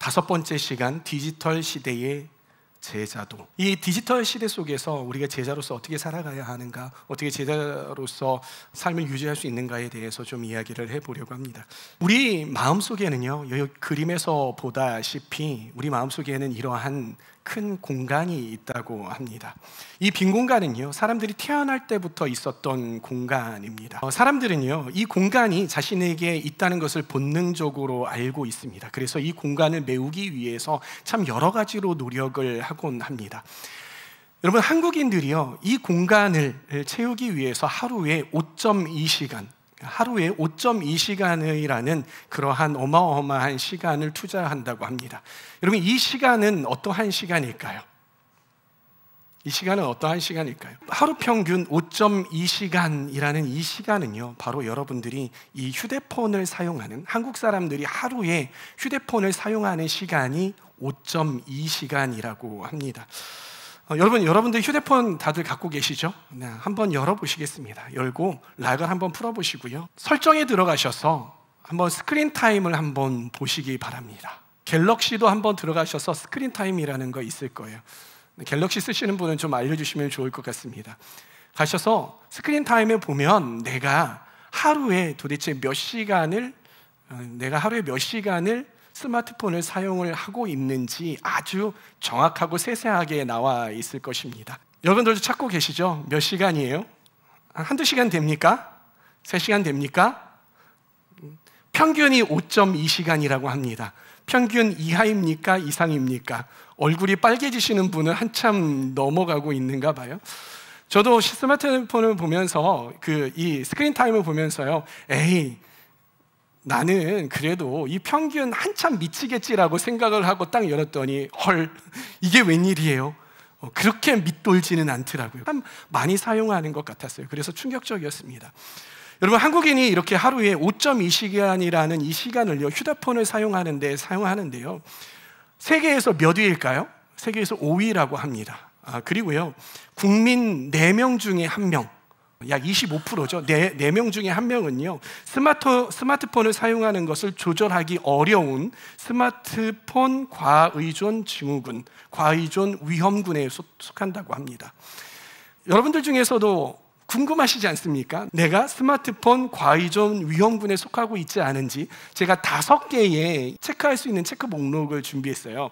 다섯 번째 시간, 디지털 시대의 제자도. 이 디지털 시대 속에서 우리가 제자로서 어떻게 살아가야 하는가, 어떻게 제자로서 삶을 유지할 수 있는가에 대해서 좀 이야기를 해보려고 합니다. 우리 마음속에는요, 여기 그림에서 보다시피 우리 마음속에는 이러한 큰 공간이 있다고 합니다. 이 빈 공간은요, 사람들이 태어날 때부터 있었던 공간입니다. 사람들은요, 이 공간이 자신에게 있다는 것을 본능적으로 알고 있습니다. 그래서 이 공간을 메우기 위해서 참 여러 가지로 노력을 하곤 합니다. 여러분, 한국인들이요, 이 공간을 채우기 위해서 하루에 5.2시간이라는 그러한 어마어마한 시간을 투자한다고 합니다. 여러분, 이 시간은 어떠한 시간일까요? 이 시간은 어떠한 시간일까요? 하루 평균 5.2시간이라는 이 시간은요, 바로 여러분들이 이 휴대폰을 사용하는, 한국 사람들이 하루에 휴대폰을 사용하는 시간이 5.2시간이라고 합니다. 여러분들 휴대폰 다들 갖고 계시죠? 네, 한번 열어보시겠습니다. 열고 락을 한번 풀어보시고요, 설정에 들어가셔서 한번 스크린 타임을 한번 보시기 바랍니다. 갤럭시도 한번 들어가셔서 스크린 타임이라는 거 있을 거예요. 갤럭시 쓰시는 분은 좀 알려주시면 좋을 것 같습니다. 가셔서 스크린 타임에 보면 내가 하루에 도대체 몇 시간을 스마트폰을 사용을 하고 있는지 아주 정확하고 세세하게 나와 있을 것입니다. 여러분들도 찾고 계시죠? 몇 시간이에요? 한두 시간 됩니까? 3시간 됩니까? 평균이 5.2시간이라고 합니다. 평균 이하입니까? 이상입니까? 얼굴이 빨개지시는 분은 한참 넘어가고 있는가 봐요. 저도 스마트폰을 보면서 이 스크린 타임을 보면서요, 나는 그래도 이 평균 한참 미치겠지라고 생각을 하고 딱 열었더니 헐, 이게 웬일이에요? 그렇게 밑돌지는 않더라고요. 참 많이 사용하는 것 같았어요. 그래서 충격적이었습니다. 여러분, 한국인이 이렇게 하루에 5.2시간이라는 이 시간을요, 휴대폰을 사용하는데요, 세계에서 몇 위일까요? 세계에서 5위라고 합니다. 그리고요, 국민 4명 중에 1명, 약 25%죠. 4명 중에 1명은요, 스마트폰을 사용하는 것을 조절하기 어려운 스마트폰 과의존 증후군, 과의존 위험군에 속한다고 합니다. 여러분들 중에서도 궁금하시지 않습니까? 내가 스마트폰 과의존 위험군에 속하고 있지 않은지 제가 5개의 체크할 수 있는 체크 목록을 준비했어요.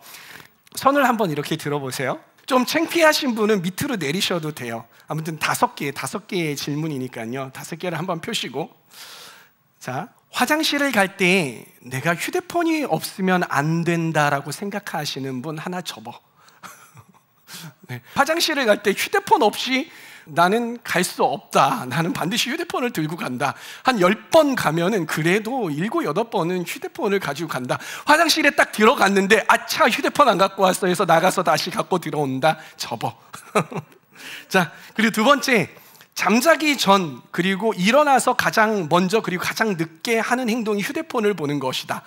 손을 한번 이렇게 들어보세요. 좀 창피하신 분은 밑으로 내리셔도 돼요. 아무튼 5개의 질문이니까요, 5개를 한번 펴시고, 자, 화장실을 갈 때 내가 휴대폰이 없으면 안 된다라고 생각하시는 분 하나 접어. 네. 화장실을 갈 때 휴대폰 없이 나는 갈 수 없다, 나는 반드시 휴대폰을 들고 간다, 한 10번 가면은 그래도 7, 8번은 휴대폰을 가지고 간다. 화장실에 딱 들어갔는데 아차, 휴대폰 안 갖고 왔어 해서 나가서 다시 갖고 들어온다, 접어. 자, 그리고 두 번째, 잠자기 전 그리고 일어나서 가장 먼저 그리고 가장 늦게 하는 행동이 휴대폰을 보는 것이다.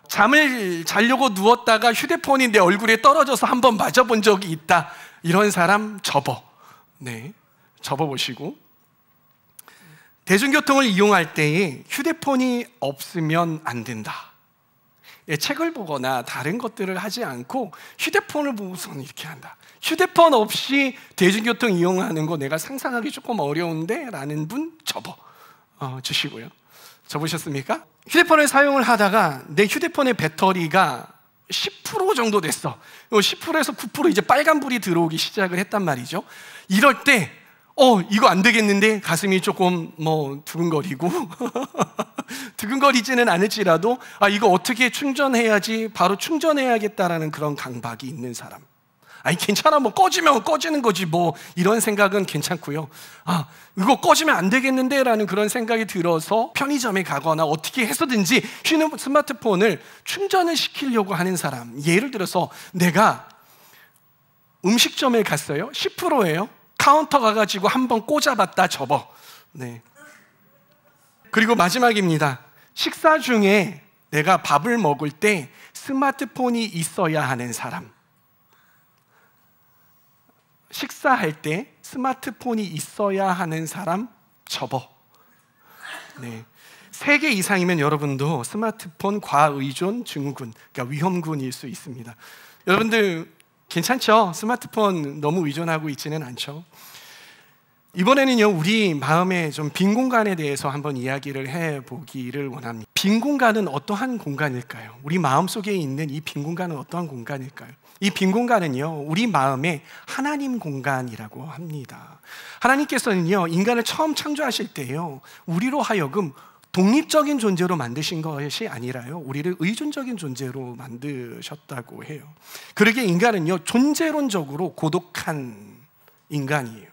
잠을 자려고 누웠다가 휴대폰이 내 얼굴에 떨어져서 한번 맞아본 적이 있다. 이런 사람 접어. 네, 접어보시고, 대중교통을 이용할 때에 휴대폰이 없으면 안 된다. 책을 보거나 다른 것들을 하지 않고 휴대폰을 보고서는 이렇게 한다. 휴대폰 없이 대중교통 이용하는 거 내가 상상하기 조금 어려운데 라는 분 접어 주시고요. 접으셨습니까? 휴대폰을 사용을 하다가 내 휴대폰의 배터리가 10% 정도 됐어. 10%에서 9% 이제 빨간불이 들어오기 시작을 했단 말이죠. 이럴 때 이거 안 되겠는데 가슴이 조금 두근거리고 두근거리지는 않을지라도 이거 어떻게 충전해야지, 바로 충전해야겠다라는 그런 강박이 있는 사람. 괜찮아, 꺼지면 꺼지는 거지 이런 생각은 괜찮고요. 이거 꺼지면 안 되겠는데 라는 그런 생각이 들어서 편의점에 가거나 어떻게 해서든지 스마트폰을 충전을 시키려고 하는 사람. 예를 들어서 내가 음식점에 갔어요. 10%예요. 카운터 가가지고 한번 꽂아봤다, 접어. 네. 그리고 마지막입니다. 식사 중에 내가 밥을 먹을 때 스마트폰이 있어야 하는 사람. 식사할 때 스마트폰이 있어야 하는 사람 접어. 네. 3개 이상이면 여러분도 스마트폰 과의존 증후군, 그러니까 위험군일 수 있습니다. 여러분들 괜찮죠? 스마트폰 너무 의존하고 있지는 않죠? 이번에는요, 우리 마음의 좀 빈 공간에 대해서 한번 이야기를 해보기를 원합니다. 빈 공간은 어떠한 공간일까요? 우리 마음속에 있는 이 빈 공간은 어떠한 공간일까요? 이 빈 공간은요, 우리 마음의 하나님 공간이라고 합니다. 하나님께서는요, 인간을 처음 창조하실 때요, 우리로 하여금 독립적인 존재로 만드신 것이 아니라요, 우리를 의존적인 존재로 만드셨다고 해요. 그러기에 인간은요, 존재론적으로 고독한 인간이에요.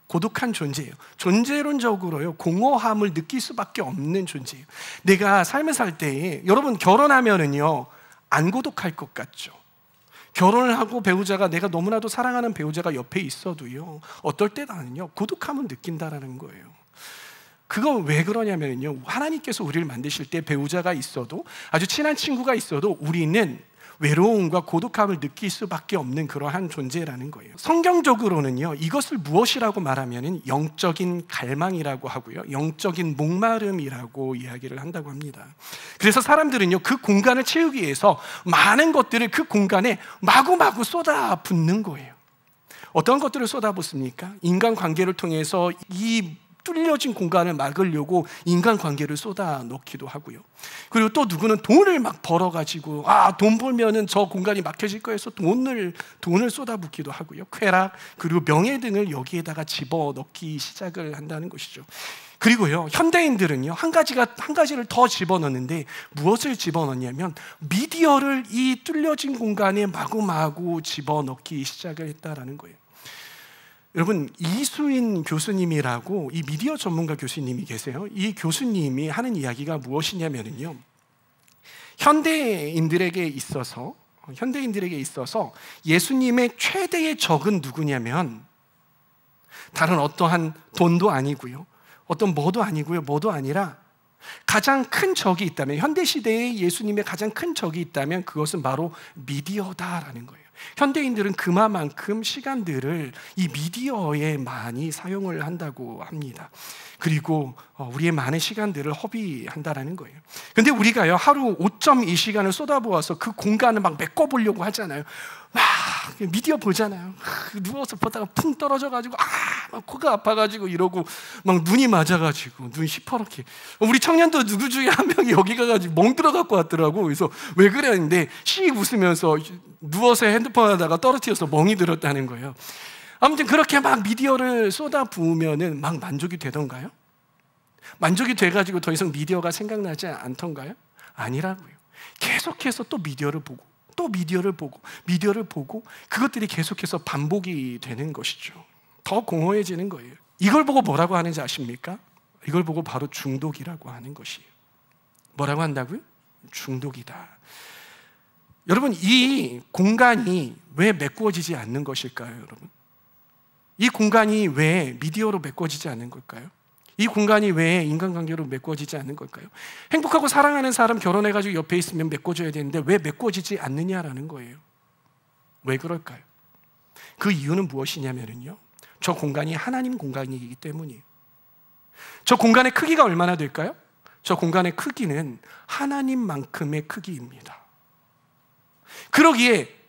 고독한 존재예요. 존재론적으로요, 공허함을 느낄 수밖에 없는 존재예요. 내가 삶을 살 때에, 여러분 결혼하면은요, 안 고독할 것 같죠? 결혼을 하고 배우자가, 내가 너무나도 사랑하는 배우자가 옆에 있어도요, 어떨 때 나는요, 고독함을 느낀다라는 거예요. 그건 왜 그러냐면요, 하나님께서 우리를 만드실 때 배우자가 있어도, 아주 친한 친구가 있어도 우리는 외로움과 고독함을 느낄 수밖에 없는 그러한 존재라는 거예요. 성경적으로는요, 이것을 무엇이라고 말하면 영적인 갈망이라고 하고요, 영적인 목마름이라고 이야기를 한다고 합니다. 그래서 사람들은요, 그 공간을 채우기 위해서 많은 것들을 그 공간에 마구마구 쏟아붓는 거예요. 어떤 것들을 쏟아붓습니까? 인간관계를 통해서 이 뚫려진 공간을 막으려고 인간관계를 쏟아놓기도 하고요. 그리고 또 누구는 돈을 막 벌어가지고, 돈 벌면은 저 공간이 막혀질 거에서 돈을 쏟아붓기도 하고요. 쾌락, 그리고 명예 등을 여기에다가 집어넣기 시작을 한다는 것이죠. 그리고요, 현대인들은요, 한 가지를 더 집어넣는데, 무엇을 집어넣냐면 미디어를 이 뚫려진 공간에 마구마구 집어넣기 시작을 했다라는 거예요. 여러분, 이수인 교수님이라고 이 미디어 전문가 교수님이 계세요. 이 교수님이 하는 이야기가 무엇이냐면요, 현대인들에게 있어서 예수님의 최대의 적은 누구냐면 다른 어떠한 돈도 아니고요, 어떤 뭐도 아니라 가장 큰 적이 있다면, 현대시대에 예수님의 가장 큰 적이 있다면 그것은 바로 미디어다라는 거예요. 현대인들은 그만큼 시간들을 이 미디어에 많이 사용을 한다고 합니다. 그리고 우리의 많은 시간들을 허비한다라는 거예요. 근데 우리가요, 하루 5.2시간을 쏟아부어서 그 공간을 막 메꿔보려고 하잖아요. 막 미디어 보잖아요. 누워서 보다가 풍 떨어져가지고 막 코가 아파가지고 이러고, 막 눈이 맞아가지고 눈이 시퍼렇게. 우리 청년도 누구 중에 한 명이 여기 가가지고 멍 들어갖고 왔더라고. 그래서 왜 그래 했는데 씩 웃으면서 누워서 핸드폰 하다가 떨어뜨려서 멍이 들었다는 거예요. 아무튼 그렇게 막 미디어를 쏟아부으면은 막 만족이 되던가요? 만족이 돼가지고 더 이상 미디어가 생각나지 않던가요? 아니라고요. 계속해서 또 미디어를 보고, 또 미디어를 보고, 그것들이 계속해서 반복이 되는 것이죠. 더 공허해지는 거예요. 이걸 보고 뭐라고 하는지 아십니까? 이걸 보고 바로 중독이라고 하는 것이에요. 뭐라고 한다고요? 중독이다. 여러분, 이 공간이 왜 메꾸어지지 않는 것일까요, 여러분? 이 공간이 왜 미디어로 메꿔지지 않는 걸까요? 이 공간이 왜 인간관계로 메꿔지지 않는 걸까요? 행복하고 사랑하는 사람 결혼해가지고 옆에 있으면 메꿔줘야 되는데 왜 메꿔지지 않느냐라는 거예요. 왜 그럴까요? 그 이유는 무엇이냐면요, 저 공간이 하나님 공간이기 때문이에요. 저 공간의 크기가 얼마나 될까요? 저 공간의 크기는 하나님만큼의 크기입니다. 그러기에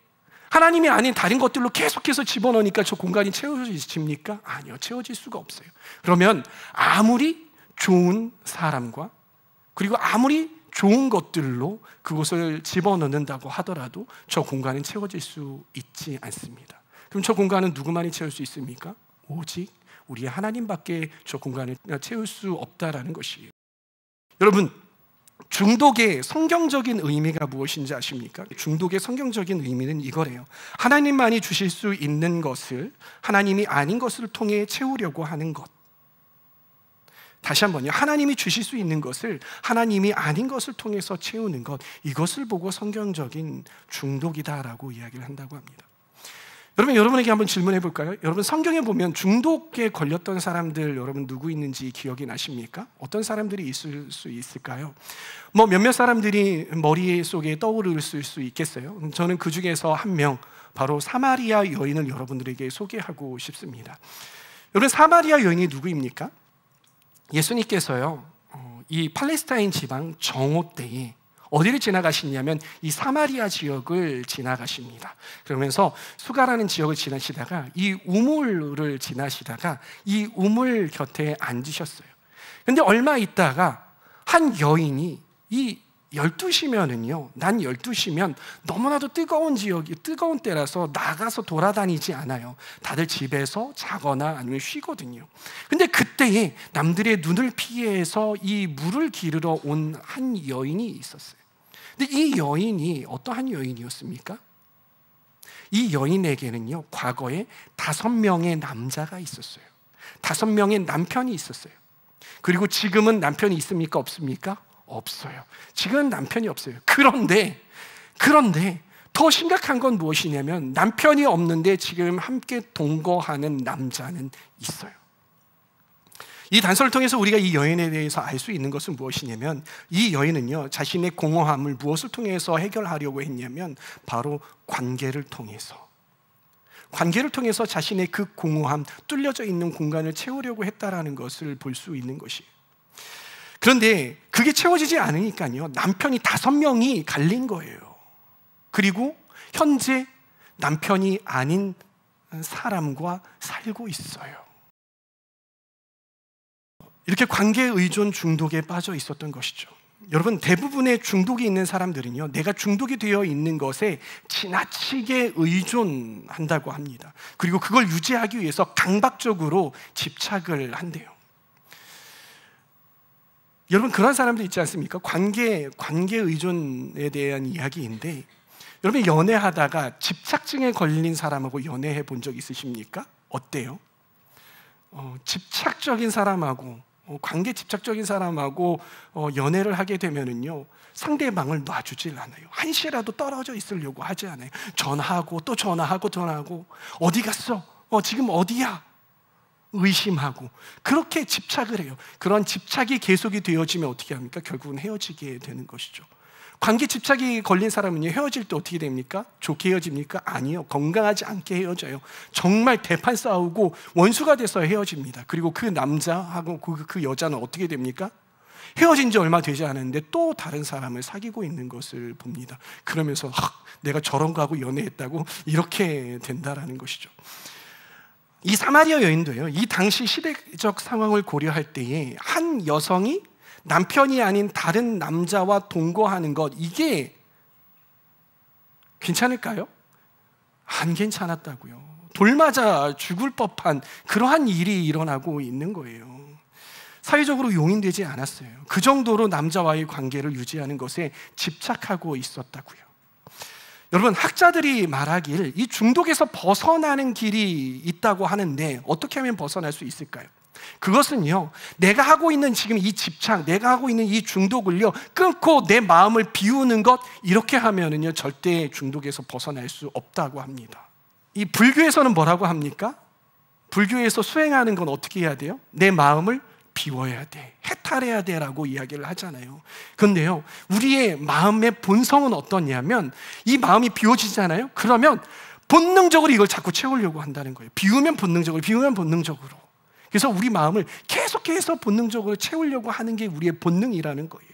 하나님이 아닌 다른 것들로 계속해서 집어넣으니까 저 공간이 채워집니까? 아니요, 채워질 수가 없어요. 그러면 아무리 좋은 사람과 그리고 아무리 좋은 것들로 그곳을 집어넣는다고 하더라도 저 공간은 채워질 수 있지 않습니다. 그럼 저 공간은 누구만이 채울 수 있습니까? 오직 우리 하나님밖에 저 공간을 채울 수 없다라는 것이에요. 여러분, 중독의 성경적인 의미가 무엇인지 아십니까? 중독의 성경적인 의미는 이거래요. 하나님만이 주실 수 있는 것을 하나님이 아닌 것을 통해 채우려고 하는 것. 다시 한번요. 하나님이 주실 수 있는 것을 하나님이 아닌 것을 통해서 채우는 것. 이것을 보고 성경적인 중독이다라고 이야기를 한다고 합니다. 여러분에게 한번 질문해 볼까요? 여러분, 성경에 보면 중독에 걸렸던 사람들 여러분 누구 있는지 기억이 나십니까? 어떤 사람들이 있을 수 있을까요? 몇몇 사람들이 머릿속에 떠오를 수 있겠어요. 저는 그 중에서 한 명, 바로 사마리아 여인을 여러분들에게 소개하고 싶습니다. 여러분, 사마리아 여인이 누구입니까? 예수님께서요, 이 팔레스타인 지방 정오 때에 어디를 지나가시냐면 이 사마리아 지역을 지나가십니다. 그러면서 수가라는 지역을 지나시다가 이 우물을 지나시다가 이 우물 곁에 앉으셨어요. 근데 얼마 있다가 한 여인이 이 12시면은요, 난 12시면 너무나도 뜨거운 지역이 뜨거운 때라서 나가서 돌아다니지 않아요. 다들 집에서 자거나 아니면 쉬거든요. 근데 그때에 남들의 눈을 피해서 이 물을 기르러 온 한 여인이 있었어요. 근데 이 여인이 어떠한 여인이었습니까? 이 여인에게는요, 과거에 5명의 남자가 있었어요. 5명의 남편이 있었어요. 그리고 지금은 남편이 있습니까? 없습니까? 없어요. 지금은 남편이 없어요. 그런데 더 심각한 건 무엇이냐면 남편이 없는데 지금 함께 동거하는 남자는 있어요. 이 단서를 통해서 우리가 이 여인에 대해서 알 수 있는 것은 무엇이냐면 이 여인은요, 자신의 공허함을 무엇을 통해서 해결하려고 했냐면 바로 관계를 통해서 자신의 그 공허함, 뚫려져 있는 공간을 채우려고 했다라는 것을 볼 수 있는 것이에요. 그런데 그게 채워지지 않으니까요, 남편이 5명이 갈린 거예요. 그리고 현재 남편이 아닌 사람과 살고 있어요. 이렇게 관계 의존 중독에 빠져 있었던 것이죠. 여러분, 대부분의 중독이 있는 사람들은요, 내가 중독이 되어 있는 것에 지나치게 의존한다고 합니다. 그리고 그걸 유지하기 위해서 강박적으로 집착을 한대요. 여러분, 그런 사람들 있지 않습니까? 관계 의존에 대한 이야기인데, 여러분 연애하다가 집착증에 걸린 사람하고 연애해 본 적 있으십니까? 어때요? 집착적인 사람하고 관계 집착적인 사람하고 연애를 하게 되면은요, 상대방을 놔주질 않아요. 한시라도 떨어져 있으려고 하지 않아요. 전화하고 또 전화하고 어디 갔어? 지금 어디야? 의심하고 그렇게 집착을 해요. 그런 집착이 계속이 되어지면 어떻게 합니까? 결국은 헤어지게 되는 것이죠. 관계 집착이 걸린 사람은요, 헤어질 때 어떻게 됩니까? 좋게 헤어집니까? 아니요. 건강하지 않게 헤어져요. 정말 대판 싸우고 원수가 돼서 헤어집니다. 그리고 그 남자하고 그 여자는 어떻게 됩니까? 헤어진 지 얼마 되지 않았는데 또 다른 사람을 사귀고 있는 것을 봅니다. 그러면서 내가 저런 거하고 연애했다고 이렇게 된다라는 것이죠. 이 사마리아 여인도요, 이 당시 시대적 상황을 고려할 때에 한 여성이 남편이 아닌 다른 남자와 동거하는 것, 이게 괜찮을까요? 안 괜찮았다고요. 돌 맞아 죽을 법한 그러한 일이 일어나고 있는 거예요. 사회적으로 용인되지 않았어요. 그 정도로 남자와의 관계를 유지하는 것에 집착하고 있었다고요. 여러분, 학자들이 말하길 이 중독에서 벗어나는 길이 있다고 하는데 어떻게 하면 벗어날 수 있을까요? 그것은요, 내가 하고 있는 지금 이 집착, 내가 하고 있는 이 중독을요 끊고 내 마음을 비우는 것, 이렇게 하면은요 절대 중독에서 벗어날 수 없다고 합니다. 이 불교에서는 뭐라고 합니까? 불교에서 수행하는 건 어떻게 해야 돼요? 내 마음을 비워야 돼, 해탈해야 돼라고 이야기를 하잖아요. 그런데요, 우리의 마음의 본성은 어떠냐면 이 마음이 비워지잖아요. 그러면 본능적으로 이걸 자꾸 채우려고 한다는 거예요. 비우면 본능적으로. 그래서 우리 마음을 계속해서 본능적으로 채우려고 하는 게 우리의 본능이라는 거예요.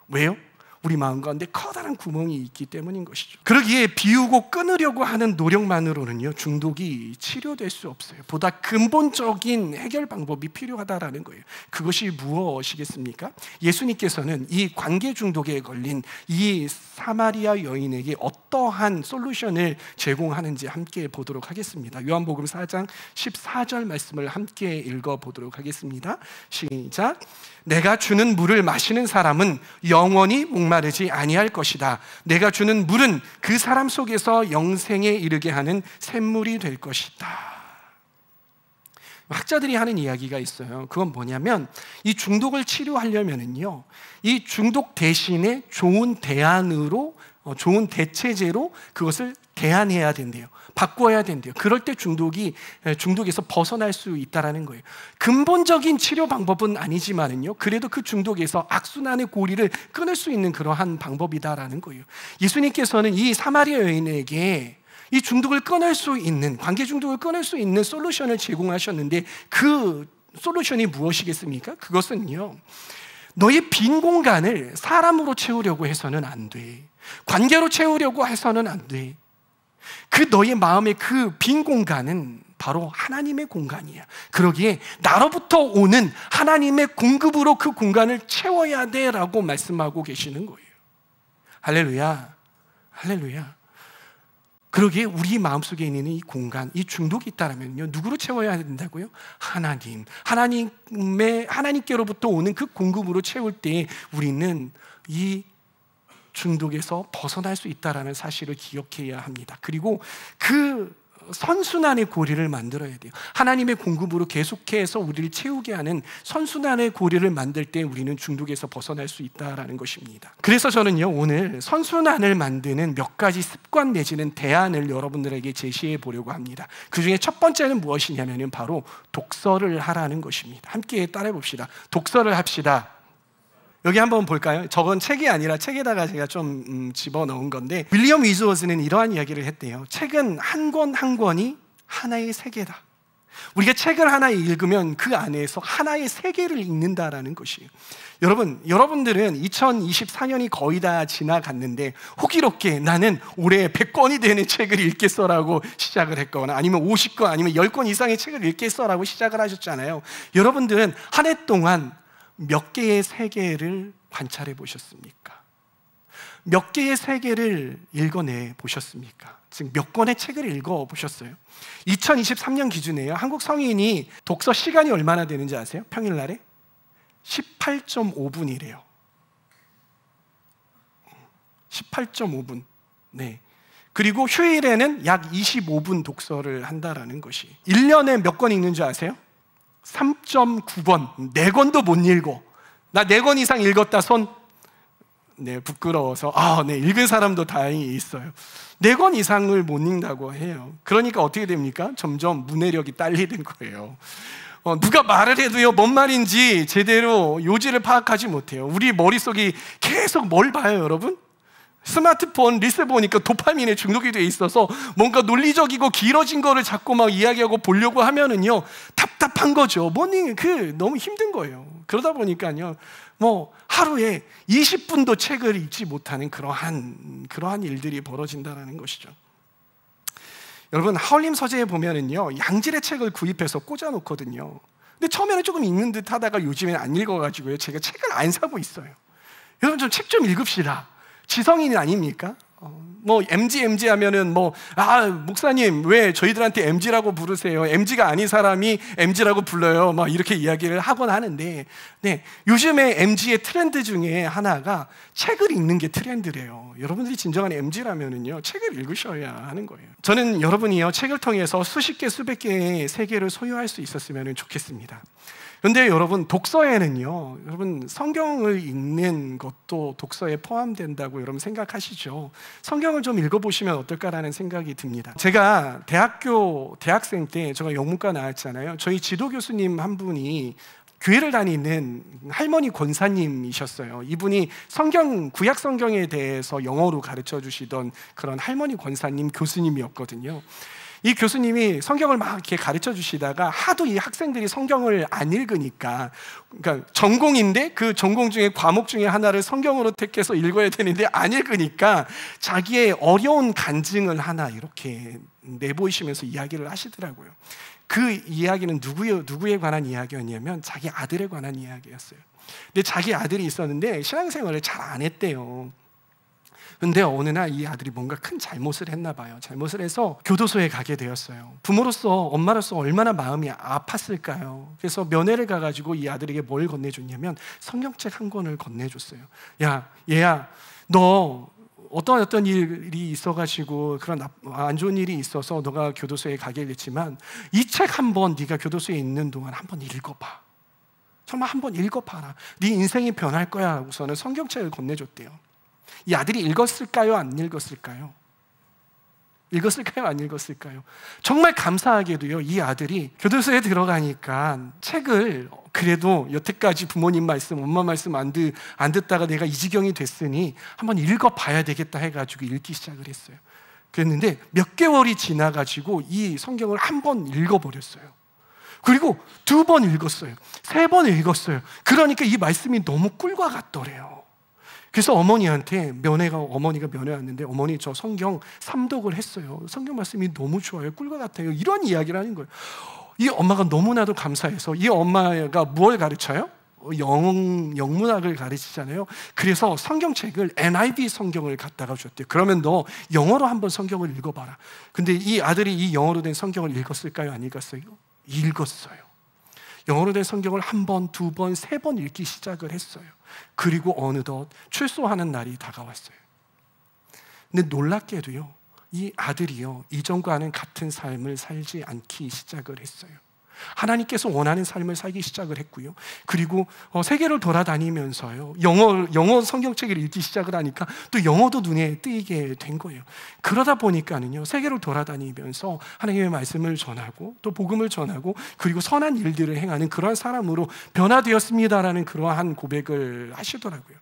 왜요? 우리 마음 가운데 커다란 구멍이 있기 때문인 것이죠. 그러기에 비우고 끊으려고 하는 노력만으로는요, 중독이 치료될 수 없어요. 보다 근본적인 해결 방법이 필요하다라는 거예요. 그것이 무엇이겠습니까? 예수님께서는 이 관계 중독에 걸린 이 사마리아 여인에게 어떠한 솔루션을 제공하는지 함께 보도록 하겠습니다. 요한복음 4장 14절 말씀을 함께 읽어보도록 하겠습니다. 시작. 내가 주는 물을 마시는 사람은 영원히 목마르지 아니할 것이다. 내가 주는 물은 그 사람 속에서 영생에 이르게 하는 샘물이 될 것이다. 학자들이 하는 이야기가 있어요. 그건 뭐냐면 이 중독을 치료하려면은요, 이 중독 대신에 좋은 대안으로, 좋은 대체제로 그것을 대안해야 된대요. 바꿔야 된대요. 그럴 때 중독에서 벗어날 수 있다라는 거예요. 근본적인 치료 방법은 아니지만은요, 그래도 그 중독에서 악순환의 고리를 끊을 수 있는 그러한 방법이다라는 거예요. 예수님께서는 이 사마리아 여인에게 이 중독을 끊을 수 있는, 관계 중독을 끊을 수 있는 솔루션을 제공하셨는데 그 솔루션이 무엇이겠습니까? 그것은요, 너의 빈 공간을 사람으로 채우려고 해서는 안 돼. 관계로 채우려고 해서는 안 돼. 그 너의 마음의 그 빈 공간은 바로 하나님의 공간이야. 그러기에 나로부터 오는 하나님의 공급으로 그 공간을 채워야 돼라고 말씀하고 계시는 거예요. 할렐루야, 할렐루야. 그러기에 우리 마음속에 있는 이 공간, 이 중독이 있다면요, 누구로 채워야 된다고요? 하나님께로부터 오는 그 공급으로 채울 때 우리는 이 중독에서 벗어날 수 있다는 사실을 기억해야 합니다. 그리고 그 선순환의 고리를 만들어야 돼요. 하나님의 공급으로 계속해서 우리를 채우게 하는 선순환의 고리를 만들 때 우리는 중독에서 벗어날 수 있다는 것입니다. 그래서 저는요, 오늘 선순환을 만드는 몇 가지 습관 내지는 대안을 여러분들에게 제시해 보려고 합니다. 그 중에 첫 번째는 무엇이냐면 바로 독서를 하라는 것입니다. 함께 따라해 봅시다. 독서를 합시다. 여기 한번 볼까요? 저건 책이 아니라 책에다가 제가 좀 집어넣은 건데, 윌리엄 위즈워즈는 이러한 이야기를 했대요. 책은 한 권 한 권이 하나의 세계다. 우리가 책을 하나 읽으면 그 안에서 하나의 세계를 읽는다라는 것이에요. 여러분들은 2024년이 거의 다 지나갔는데 호기롭게 나는 올해 100권이 되는 책을 읽겠어라고 시작을 했거나 아니면 50권 아니면 10권 이상의 책을 읽겠어라고 시작을 하셨잖아요. 여러분들은 한 해 동안 몇 개의 세계를 관찰해 보셨습니까? 몇 개의 세계를 읽어내 보셨습니까? 즉 몇 권의 책을 읽어 보셨어요? 2023년 기준에요, 한국 성인이 독서 시간이 얼마나 되는지 아세요? 평일날에 18.5분이래요 18.5분. 네. 그리고 휴일에는 약 25분 독서를 한다라는 것이, 1년에 몇 권 읽는 줄 아세요? 3.9권, 4권도 못 읽어. 나 4권 이상 읽었다 손. 네, 부끄러워서. 네, 읽은 사람도 다행히 있어요. 4권 이상을 못 읽는다고 해요. 그러니까 어떻게 됩니까? 점점 문해력이 딸리는 거예요. 누가 말을 해도요, 뭔 말인지 제대로 요지를 파악하지 못해요. 우리 머릿속이 계속 뭘 봐요, 여러분? 스마트폰 릴스 보니까 도파민에 중독이 돼 있어서 뭔가 논리적이고 길어진 거를 자꾸 막 이야기하고 보려고 하면은요, 답답한 거죠. 너무 힘든 거예요. 그러다 보니까요, 하루에 20분도 책을 읽지 못하는 그러한 일들이 벌어진다는 것이죠. 여러분, 하울림 서재에 보면은요, 양질의 책을 구입해서 꽂아놓거든요. 근데 처음에는 조금 읽는 듯 하다가 요즘에는 안 읽어가지고요, 제가 책을 안 사고 있어요. 여러분, 좀 책 좀 읽읍시다. 지성인 아닙니까? MG 하면은 목사님 왜 저희들한테 MG라고 부르세요? MG가 아닌 사람이 MG라고 불러요. 이렇게 이야기를 하곤 하는데, 네, 요즘에 MG의 트렌드 중에 하나가 책을 읽는 게 트렌드래요. 여러분들이 진정한 MG라면은요, 책을 읽으셔야 하는 거예요. 저는 여러분이요, 책을 통해서 수십 개, 수백 개의 세계를 소유할 수 있었으면 좋겠습니다. 그런데 여러분, 독서에는요, 여러분 성경을 읽는 것도 독서에 포함된다고 여러분 생각하시죠? 성경을 좀 읽어보시면 어떨까라는 생각이 듭니다. 제가 대학생 때 제가 영문과 나왔잖아요. 저희 지도 교수님 한 분이 교회를 다니는 할머니 권사님이셨어요. 이분이 구약 성경에 대해서 영어로 가르쳐 주시던 그런 할머니 권사님 교수님이었거든요. 이 교수님이 성경을 막 이렇게 가르쳐 주시다가 하도 이 학생들이 성경을 안 읽으니까, 그러니까 전공인데 그 전공 중에 과목 중에 하나를 성경으로 택해서 읽어야 되는데 안 읽으니까 자기의 어려운 간증을 하나 이렇게 내보이시면서 이야기를 하시더라고요. 그 이야기는 누구에 관한 이야기였냐면 자기 아들에 관한 이야기였어요. 근데 자기 아들이 있었는데 신앙생활을 잘 안 했대요. 근데 어느 날 이 아들이 뭔가 큰 잘못을 했나 봐요. 잘못을 해서 교도소에 가게 되었어요. 부모로서, 엄마로서 얼마나 마음이 아팠을까요? 그래서 면회를 가가지고 이 아들에게 뭘 건네줬냐면 성경책 한 권을 건네줬어요. 야, 얘야, 너 어떤 일이 있어가지고 그런 안 좋은 일이 있어서 너가 교도소에 가게 됐지만 이 책 한번 네가 교도소에 있는 동안 한번 읽어봐. 정말 한번 읽어봐라. 네 인생이 변할 거야 하고서는 성경책을 건네줬대요. 이 아들이 읽었을까요? 안 읽었을까요? 읽었을까요? 안 읽었을까요? 정말 감사하게도요, 이 아들이 교도소에 들어가니까 책을 그래도 여태까지 부모님 말씀, 엄마 말씀 안 듣다가 내가 이 지경이 됐으니 한번 읽어봐야 되겠다 해가지고 읽기 시작을 했어요. 그랬는데 몇 개월이 지나가지고 이 성경을 한번 읽어버렸어요. 그리고 2번 읽었어요. 3번 읽었어요. 그러니까 이 말씀이 너무 꿀과 같더래요. 그래서 어머니한테 어머니가 면회 왔는데, 어머니 저 성경 3독을 했어요. 성경 말씀이 너무 좋아요. 꿀과 같아요. 이런 이야기를 하는 거예요. 이 엄마가 너무나도 감사해서, 이 엄마가 무엇을 가르쳐요? 영문학을 가르치잖아요. 그래서 성경책을 NIV 성경을 갖다가 줬대요. 그러면 너 영어로 한번 성경을 읽어봐라. 근데 이 아들이 이 영어로 된 성경을 읽었을까요? 안 읽었어요? 읽었어요. 영어로 된 성경을 1번, 2번, 3번 읽기 시작을 했어요. 그리고 어느덧 출소하는 날이 다가왔어요. 근데 놀랍게도요, 이 아들이요, 이전과는 같은 삶을 살지 않기 시작을 했어요. 하나님께서 원하는 삶을 살기 시작을 했고요. 그리고 세계를 돌아다니면서요, 영어 성경책을 읽기 시작을 하니까 또 영어도 눈에 띄게 된 거예요. 그러다 보니까는요, 세계를 돌아다니면서 하나님의 말씀을 전하고 또 복음을 전하고 그리고 선한 일들을 행하는 그러한 사람으로 변화되었습니다라는 그러한 고백을 하시더라고요.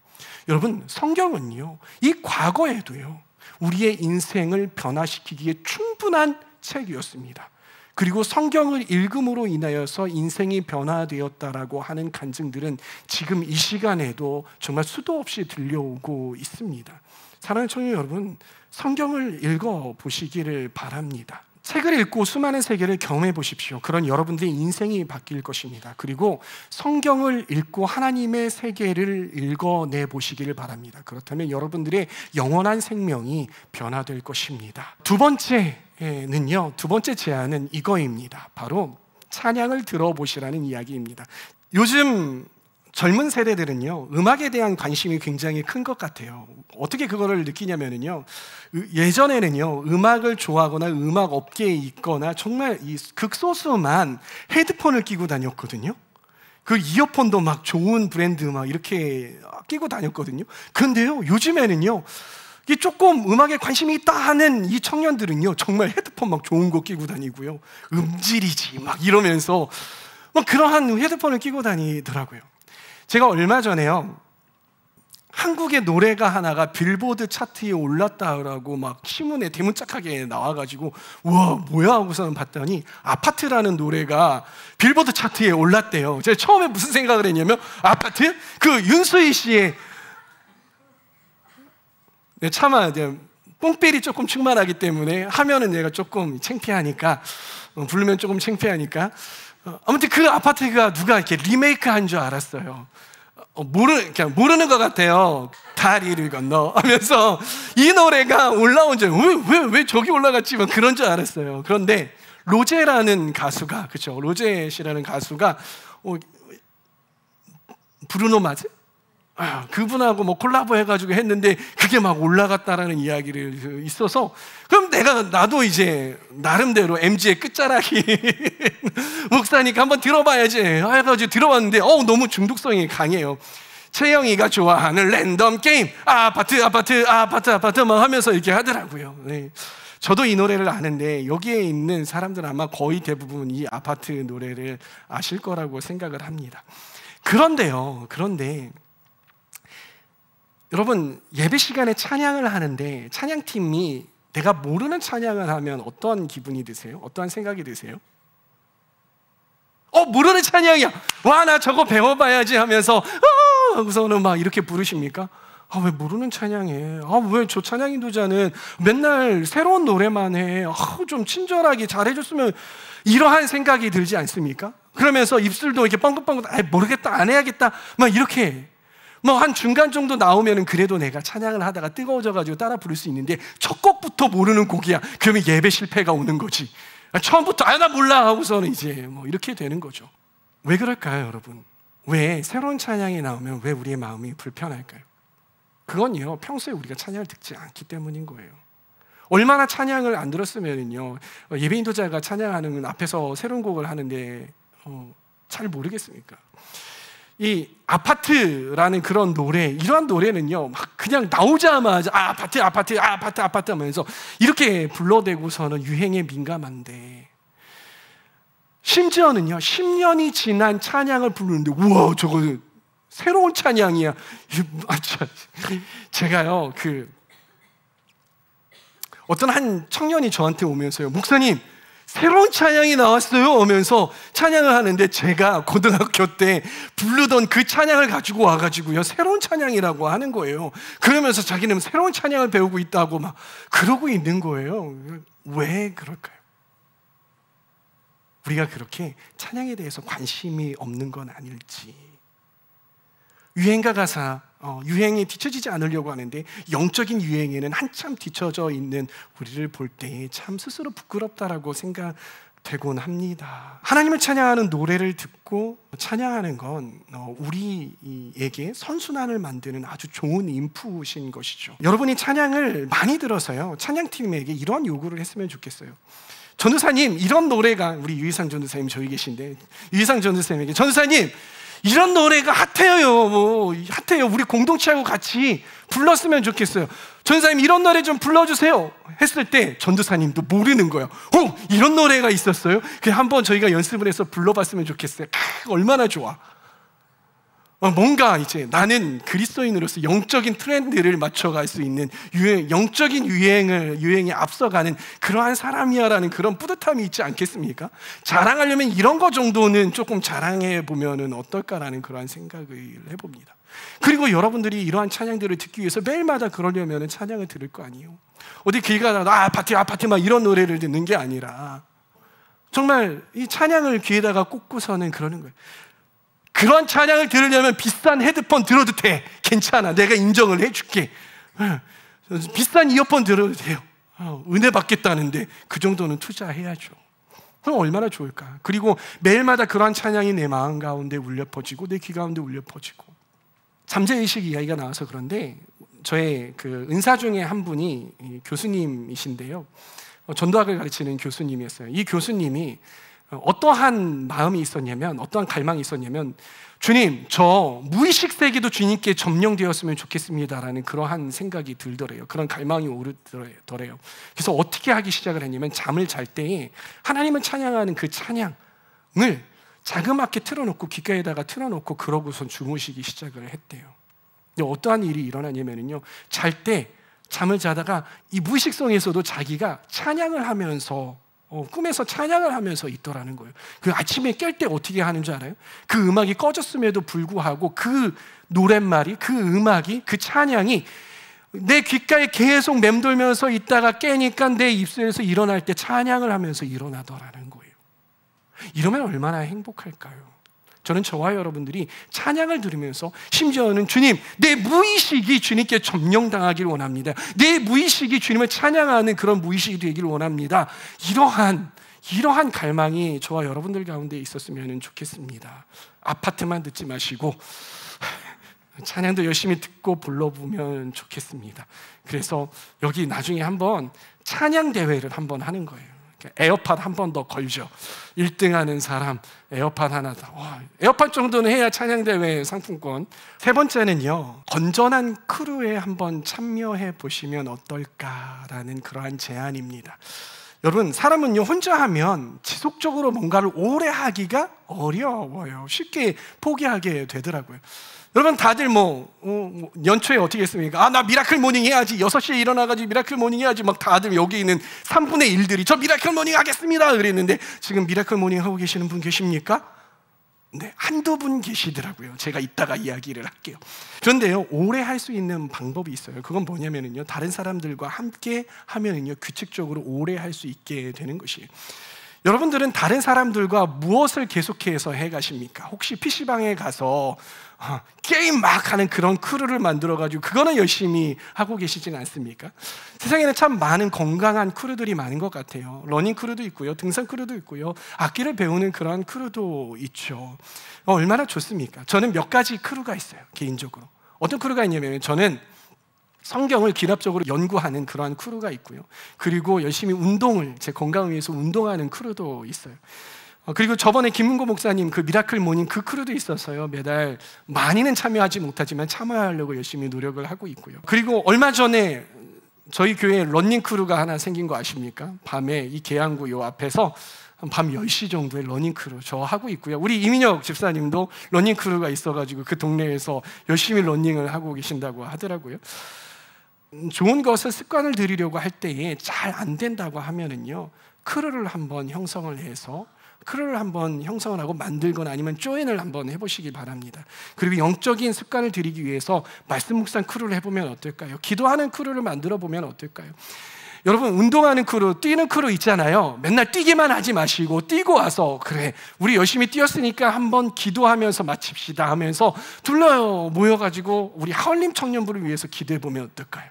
여러분, 성경은요, 이 과거에도요, 우리의 인생을 변화시키기에 충분한 책이었습니다. 그리고 성경을 읽음으로 인하여서 인생이 변화되었다라고 하는 간증들은 지금 이 시간에도 정말 수도 없이 들려오고 있습니다. 사랑하는 청년 여러분, 성경을 읽어보시기를 바랍니다. 책을 읽고 수많은 세계를 경험해 보십시오. 그런 여러분들의 인생이 바뀔 것입니다. 그리고 성경을 읽고 하나님의 세계를 읽어내 보시기를 바랍니다. 그렇다면 여러분들의 영원한 생명이 변화될 것입니다. 두 번째 제안은 이거입니다. 바로 찬양을 들어보시라는 이야기입니다. 요즘 젊은 세대들은요, 음악에 대한 관심이 굉장히 큰 것 같아요. 어떻게 그거를 느끼냐면요, 예전에는요, 음악을 좋아하거나 음악 업계에 있거나 정말 이 극소수만 헤드폰을 끼고 다녔거든요. 그 이어폰도 막 좋은 브랜드 막 이렇게 끼고 다녔거든요. 그런데요, 요즘에는요, 이 조금 음악에 관심이 있다 하는 이 청년들은요, 정말 헤드폰 막 좋은 거 끼고 다니고요, 음질이지 막 이러면서 막 그러한 헤드폰을 끼고 다니더라고요. 제가 얼마 전에요, 한국의 노래가 하나가 빌보드 차트에 올랐다라고 막 신문에 대문짝하게 나와가지고 우와 뭐야 하고서는 봤더니 아파트라는 노래가 빌보드 차트에 올랐대요. 제가 처음에 무슨 생각을 했냐면, 아파트? 그 윤수희 씨의, 차마 뽕필이 조금 충만하기 때문에 하면은 얘가 조금 창피하니까, 부르면 조금 창피하니까, 아무튼 그 아파트가 누가 이렇게 리메이크 한 줄 알았어요. 그냥 모르는 것 같아요. 다리를 건너 하면서 이 노래가 올라온 줄, 왜 저기 올라갔지? 막 그런 줄 알았어요. 그런데 로제라는 가수가, 그렇죠? 로제 씨라는 가수가 브루노 마즈? 그분하고 뭐 콜라보 해가지고 했는데 그게 막 올라갔다라는 이야기를 있어서, 그럼 나도 이제 나름대로 MG의 끝자락이 목사니까 한번 들어봐야지 해가지고 들어봤는데 너무 중독성이 강해요. 채영이가 좋아하는 랜덤 게임, 아파트 막 하면서 이렇게 하더라고요. 네. 저도 이 노래를 아는데 여기에 있는 사람들은 아마 거의 대부분 이 아파트 노래를 아실 거라고 생각을 합니다. 그런데 여러분, 예배 시간에 찬양을 하는데 찬양팀이 내가 모르는 찬양을 하면 어떤 기분이 드세요? 어떠한 생각이 드세요? 모르는 찬양이야, 와 나 저거 배워봐야지 하면서 하고서는 막 이렇게 부르십니까? 왜 모르는 찬양해? 왜 저 찬양인도자는 맨날 새로운 노래만 해? 좀 친절하게 잘해줬으면, 이러한 생각이 들지 않습니까? 그러면서 입술도 이렇게 뻥긋뻥긋, 모르겠다, 안 해야겠다, 막 이렇게 한 중간 정도 나오면은 그래도 내가 찬양을 하다가 뜨거워져가지고 따라 부를 수 있는데, 첫 곡부터 모르는 곡이야. 그러면 예배 실패가 오는 거지. 처음부터 나 몰라 하고서는 이제 이렇게 되는 거죠. 왜 그럴까요, 여러분? 왜 새로운 찬양이 나오면 왜 우리의 마음이 불편할까요? 그건요, 평소에 우리가 찬양을 듣지 않기 때문인 거예요. 얼마나 찬양을 안 들었으면요, 예배 인도자가 찬양하는 앞에서 새로운 곡을 하는데 잘 모르겠습니까? 이 아파트라는 그런 노래, 이러한 노래는요, 막 그냥 나오자마자 아파트 하면서 이렇게 불러대고서는 유행에 민감한데, 심지어는요 10년이 지난 찬양을 부르는데 우와 저거 새로운 찬양이야. 제가요 어떤 한 청년이 저한테 오면서요, 목사님 새로운 찬양이 나왔어요 하면서 찬양을 하는데, 제가 고등학교 때 부르던 그 찬양을 가지고 와가지고요 새로운 찬양이라고 하는 거예요. 그러면서 자기는 새로운 찬양을 배우고 있다고 막 그러고 있는 거예요. 왜 그럴까요? 우리가 그렇게 찬양에 대해서 관심이 없는 건 아닐지. 유행가 가사, 유행에 뒤처지지 않으려고 하는데 영적인 유행에는 한참 뒤처져 있는 우리를 볼 때 참 스스로 부끄럽다라고 생각되곤 합니다. 하나님을 찬양하는 노래를 듣고 찬양하는 건 우리에게 선순환을 만드는 아주 좋은 인풋인 것이죠. 여러분이 찬양을 많이 들어서요 찬양팀에게 이런 요구를 했으면 좋겠어요. 전도사님, 이런 노래가, 우리 유희상 전도사님 저기 계신데, 유희상 전도사님에게, 전도사님 이런 노래가 핫해요. 핫해요. 우리 공동체하고 같이 불렀으면 좋겠어요. 전도사님 이런 노래 좀 불러주세요 했을 때 전도사님도 모르는 거예요. 이런 노래가 있었어요? 그냥 한번 저희가 연습을 해서 불러봤으면 좋겠어요. 얼마나 좋아. 뭔가 이제 나는 그리스도인으로서 영적인 트렌드를 맞춰갈 수 있는 영적인 유행에 앞서가는 그러한 사람이야라는 그런 뿌듯함이 있지 않겠습니까? 자랑하려면 이런 거 정도는 조금 자랑해 보면은 어떨까라는 그러한 생각을 해봅니다. 그리고 여러분들이 이러한 찬양들을 듣기 위해서 매일마다 그러려면 찬양을 들을 거 아니에요. 어디 길 가다가 아파트 막 이런 노래를 듣는 게 아니라 정말 이 찬양을 귀에다가 꽂고서는 그러는 거예요. 그런 찬양을 들으려면 비싼 헤드폰 들어도 돼. 괜찮아. 내가 인정을 해줄게. 비싼 이어폰 들어도 돼요. 은혜 받겠다는데 그 정도는 투자해야죠. 그럼 얼마나 좋을까. 그리고 매일마다 그러한 찬양이 내 마음 가운데 울려 퍼지고 내 귀 가운데 울려 퍼지고. 잠재의식 이야기가 나와서 그런데 저의 그 은사 중에 한 분이 교수님이신데요, 전도학을 가르치는 교수님이었어요. 이 교수님이 어떠한 마음이 있었냐면, 어떠한 갈망이 있었냐면, 주님, 저 무의식 세계도 주님께 점령되었으면 좋겠습니다라는 그러한 생각이 들더래요. 그런 갈망이 오르더래요. 그래서 어떻게 하기 시작을 했냐면, 잠을 잘 때에 하나님을 찬양하는 그 찬양을 자그맣게 틀어놓고 귓가에다가 틀어놓고 그러고선 주무시기 시작을 했대요. 어떠한 일이 일어나냐면요, 잘 때 잠을 자다가 이 무의식 속에서도 자기가 찬양을 하면서 꿈에서 찬양을 하면서 있더라는 거예요. 그 아침에 깰 때 어떻게 하는 줄 알아요? 그 음악이 꺼졌음에도 불구하고 그 노랫말이, 그 음악이, 그 찬양이 내 귓가에 계속 맴돌면서 있다가 깨니까 내 입술에서 일어날 때 찬양을 하면서 일어나더라는 거예요. 이러면 얼마나 행복할까요? 저는 저와 여러분들이 찬양을 들으면서, 심지어는 주님, 내 무의식이 주님께 점령당하기를 원합니다. 내 무의식이 주님을 찬양하는 그런 무의식이 되기를 원합니다. 이러한 갈망이 저와 여러분들 가운데 있었으면 좋겠습니다. 아파트만 듣지 마시고 찬양도 열심히 듣고 불러보면 좋겠습니다. 그래서 여기 나중에 한번 찬양 대회를 한번 하는 거예요. 에어팟 한 번 더 걸죠. 1등 하는 사람 에어팟 하나 더. 에어팟 정도는 해야 찬양대회 상품권. 세 번째는요, 건전한 크루에 한번 참여해 보시면 어떨까라는 그러한 제안입니다. 여러분, 사람은요 혼자 하면 지속적으로 뭔가를 오래 하기가 어려워요. 쉽게 포기하게 되더라고요. 여러분 다들 연초에 어떻게 했습니까? 나 미라클 모닝 해야지. 6시에 일어나가지고 미라클 모닝 해야지. 막 다들 여기 있는 3분의 1들이 저 미라클 모닝 하겠습니다 그랬는데, 지금 미라클 모닝 하고 계시는 분 계십니까? 네, 한두 분 계시더라고요. 제가 이따가 이야기를 할게요. 그런데요, 오래 할 수 있는 방법이 있어요. 그건 뭐냐면요, 다른 사람들과 함께 하면은요 규칙적으로 오래 할 수 있게 되는 것이에요. 여러분들은 다른 사람들과 무엇을 계속해서 해가십니까? 혹시 PC방에 가서 게임 막 하는 그런 크루를 만들어가지고 그거는 열심히 하고 계시진 않습니까? 세상에는 참 많은 건강한 크루들이 많은 것 같아요. 러닝 크루도 있고요, 등산 크루도 있고요, 악기를 배우는 그런 크루도 있죠. 얼마나 좋습니까? 저는 몇 가지 크루가 있어요. 개인적으로 어떤 크루가 있냐면, 저는 성경을 기랍적으로 연구하는 그러한 크루가 있고요, 그리고 열심히 운동을, 제 건강을 위해서 운동하는 크루도 있어요. 그리고 저번에 김문고 목사님 그 미라클 모닝 그 크루도 있어서요, 매달 많이는 참여하지 못하지만 참여하려고 열심히 노력을 하고 있고요. 그리고 얼마 전에 저희 교회에 러닝 크루가 하나 생긴 거 아십니까? 밤에 이 계양구 요 앞에서 밤 10시 정도에 러닝 크루 저 하고 있고요. 우리 이민혁 집사님도 러닝 크루가 있어가지고 그 동네에서 열심히 러닝을 하고 계신다고 하더라고요. 좋은 것을 습관을 들이려고 할 때에 잘 안 된다고 하면은요, 크루를 한번 형성을 해서 크루를 한번 형성을 하고 만들거나 아니면 조인을 한번 해보시기 바랍니다. 그리고 영적인 습관을 들이기 위해서 말씀 묵상 크루를 해보면 어떨까요? 기도하는 크루를 만들어 보면 어떨까요? 여러분, 운동하는 크루, 뛰는 크루 있잖아요. 맨날 뛰기만 하지 마시고 뛰고 와서 그래, 우리 열심히 뛰었으니까 한번 기도하면서 마칩시다 하면서 둘러요 모여가지고 우리 하얼림 청년부를 위해서 기도해보면 어떨까요?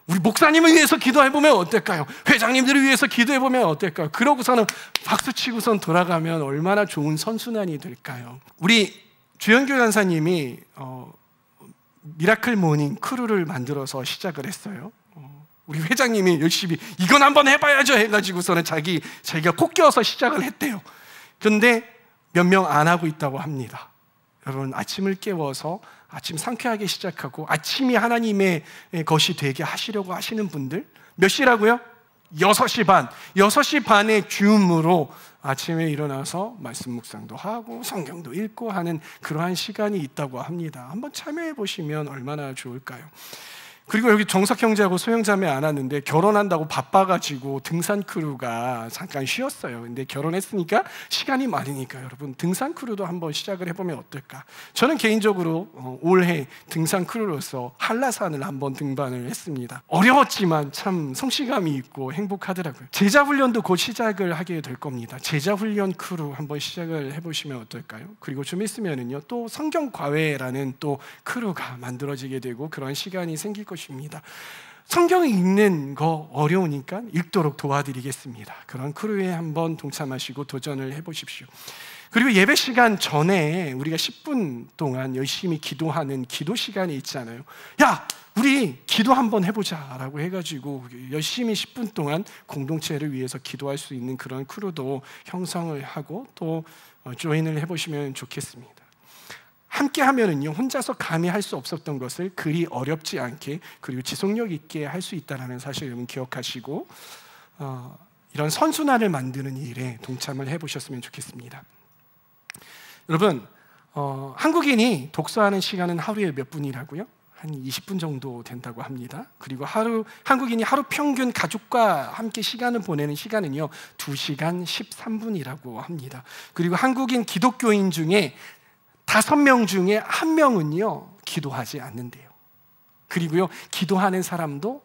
우리 목사님을 위해서 기도해보면 어떨까요? 회장님들을 위해서 기도해보면 어떨까요? 그러고서는 박수치고선 돌아가면 얼마나 좋은 선순환이 될까요? 우리 주현교 간사님이 미라클 모닝 크루를 만들어서 시작을 했어요. 우리 회장님이 열심히 이건 한번 해봐야죠 해가지고서는 자기가 콕 껴서 시작을 했대요. 그런데 몇 명 안 하고 있다고 합니다. 여러분, 아침을 깨워서 아침 상쾌하게 시작하고 아침이 하나님의 것이 되게 하시려고 하시는 분들, 몇 시라고요? 6시 반. 6시 반에 줌으로 아침에 일어나서 말씀 묵상도 하고 성경도 읽고 하는 그러한 시간이 있다고 합니다. 한번 참여해 보시면 얼마나 좋을까요? 그리고 여기 정석 형제하고 소영자매 안 왔는데 결혼한다고 바빠가지고 등산 크루가 잠깐 쉬었어요. 근데 결혼했으니까 시간이 많으니까 여러분, 등산 크루도 한번 시작을 해보면 어떨까? 저는 개인적으로 올해 등산 크루로서 한라산을 한번 등반을 했습니다. 어려웠지만 참 성취감이 있고 행복하더라고요. 제자훈련도 곧 시작을 하게 될 겁니다. 제자훈련 크루 한번 시작을 해보시면 어떨까요? 그리고 좀 있으면은요, 또 성경과외라는 또 크루가 만들어지게 되고 그런 시간이 생길 것입니다. 성경 읽는 거 어려우니까 읽도록 도와드리겠습니다. 그런 크루에 한번 동참하시고 도전을 해보십시오. 그리고 예배 시간 전에 우리가 10분 동안 열심히 기도하는 기도 시간이 있잖아요. 야, 우리 기도 한번 해보자 라고 해가지고 열심히 10분 동안 공동체를 위해서 기도할 수 있는 그런 크루도 형성을 하고 또 조인을 해보시면 좋겠습니다. 함께 하면은요, 혼자서 감히 할 수 없었던 것을 그리 어렵지 않게 그리고 지속력 있게 할 수 있다는 사실 여러분 기억하시고 이런 선순환을 만드는 일에 동참을 해보셨으면 좋겠습니다. 여러분, 한국인이 독서하는 시간은 하루에 몇 분이라고요? 한 20분 정도 된다고 합니다. 그리고 한국인이 하루 평균 가족과 함께 시간을 보내는 시간은요 2시간 13분이라고 합니다. 그리고 한국인 기독교인 중에 5명 중에 1명은요 기도하지 않는데요. 그리고요, 기도하는 사람도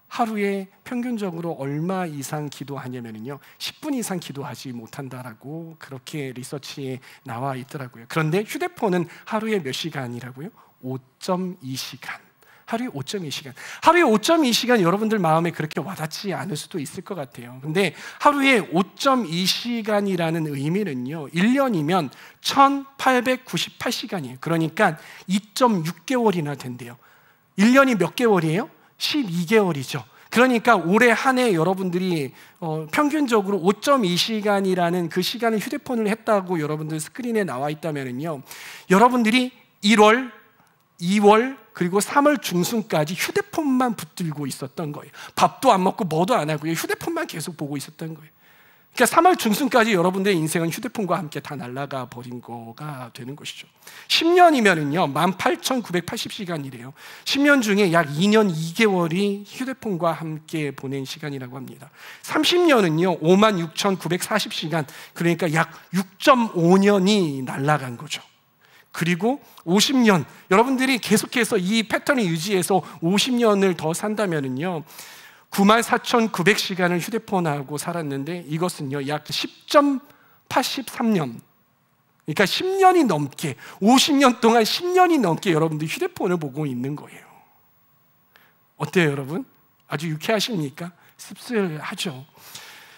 하루에 평균적으로 얼마 이상 기도하냐면요 10분 이상 기도하지 못한다라고 그렇게 리서치에 나와 있더라고요. 그런데 휴대폰은 하루에 몇 시간이라고요? 5.2시간. 하루에 5.2시간. 하루에 5.2시간 여러분들 마음에 그렇게 와닿지 않을 수도 있을 것 같아요. 근데 하루에 5.2시간이라는 의미는요 1년이면 1898시간이에요. 그러니까 2.6개월이나 된대요. 1년이 몇 개월이에요? 12개월이죠. 그러니까 올해 한 해 여러분들이 평균적으로 5.2시간이라는 그 시간을 휴대폰을 했다고 여러분들 스크린에 나와 있다면요, 여러분들이 1월, 2월 그리고 3월 중순까지 휴대폰만 붙들고 있었던 거예요. 밥도 안 먹고 뭐도 안 하고요, 휴대폰만 계속 보고 있었던 거예요. 그러니까 3월 중순까지 여러분들의 인생은 휴대폰과 함께 다 날아가 버린 거가 되는 것이죠. 10년이면은요 18,980시간이래요. 10년 중에 약 2년 2개월이 휴대폰과 함께 보낸 시간이라고 합니다. 30년은요 56,940시간, 그러니까 약 6.5년이 날아간 거죠. 그리고 50년, 여러분들이 계속해서 이 패턴을 유지해서 50년을 더 산다면은요 94,900시간을 휴대폰하고 살았는데 이것은요 약 10.83년, 그러니까 10년이 넘게, 50년 동안 10년이 넘게 여러분들이 휴대폰을 보고 있는 거예요. 어때요 여러분? 아주 유쾌하십니까? 씁쓸하죠.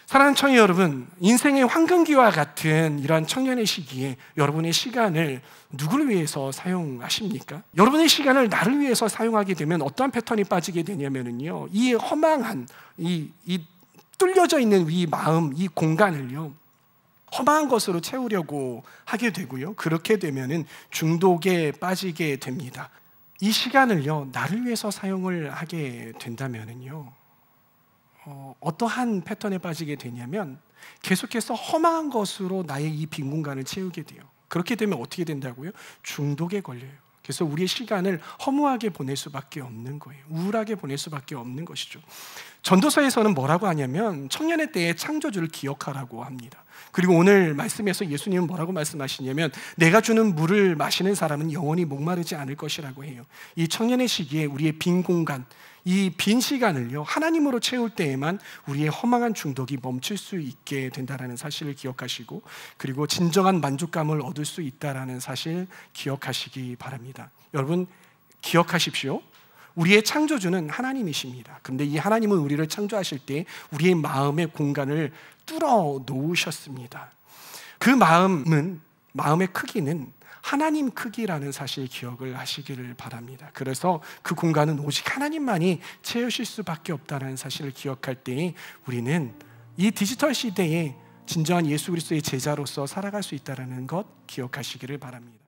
사랑하는 청년 여러분, 인생의 황금기와 같은 이러한 청년의 시기에 여러분의 시간을 누구를 위해서 사용하십니까? 여러분의 시간을 나를 위해서 사용하게 되면 어떠한 패턴이 빠지게 되냐면요, 이 허망한 이 뚫려져 있는 이 마음, 이 공간을요 허망한 것으로 채우려고 하게 되고요, 그렇게 되면은 중독에 빠지게 됩니다. 이 시간을요 나를 위해서 사용을 하게 된다면은요 어떠한 패턴에 빠지게 되냐면 계속해서 허망한 것으로 나의 이 빈 공간을 채우게 돼요. 그렇게 되면 어떻게 된다고요? 중독에 걸려요. 그래서 우리의 시간을 허무하게 보낼 수밖에 없는 거예요. 우울하게 보낼 수밖에 없는 것이죠. 전도서에서는 뭐라고 하냐면 청년의 때의 창조주를 기억하라고 합니다. 그리고 오늘 말씀에서 예수님은 뭐라고 말씀하시냐면 내가 주는 물을 마시는 사람은 영원히 목마르지 않을 것이라고 해요. 이 청년의 시기에 우리의 빈 공간, 이 빈 시간을요 하나님으로 채울 때에만 우리의 허망한 중독이 멈출 수 있게 된다는 사실을 기억하시고, 그리고 진정한 만족감을 얻을 수 있다는 사실 기억하시기 바랍니다. 여러분 기억하십시오. 우리의 창조주는 하나님이십니다. 그런데 이 하나님은 우리를 창조하실 때 우리의 마음의 공간을 뚫어 놓으셨습니다. 그 마음의 크기는 하나님 크기라는 사실 기억을 하시기를 바랍니다. 그래서 그 공간은 오직 하나님만이 채우실 수밖에 없다는 사실을 기억할 때 우리는 이 디지털 시대에 진정한 예수 그리스도의 제자로서 살아갈 수 있다는 것 기억하시기를 바랍니다.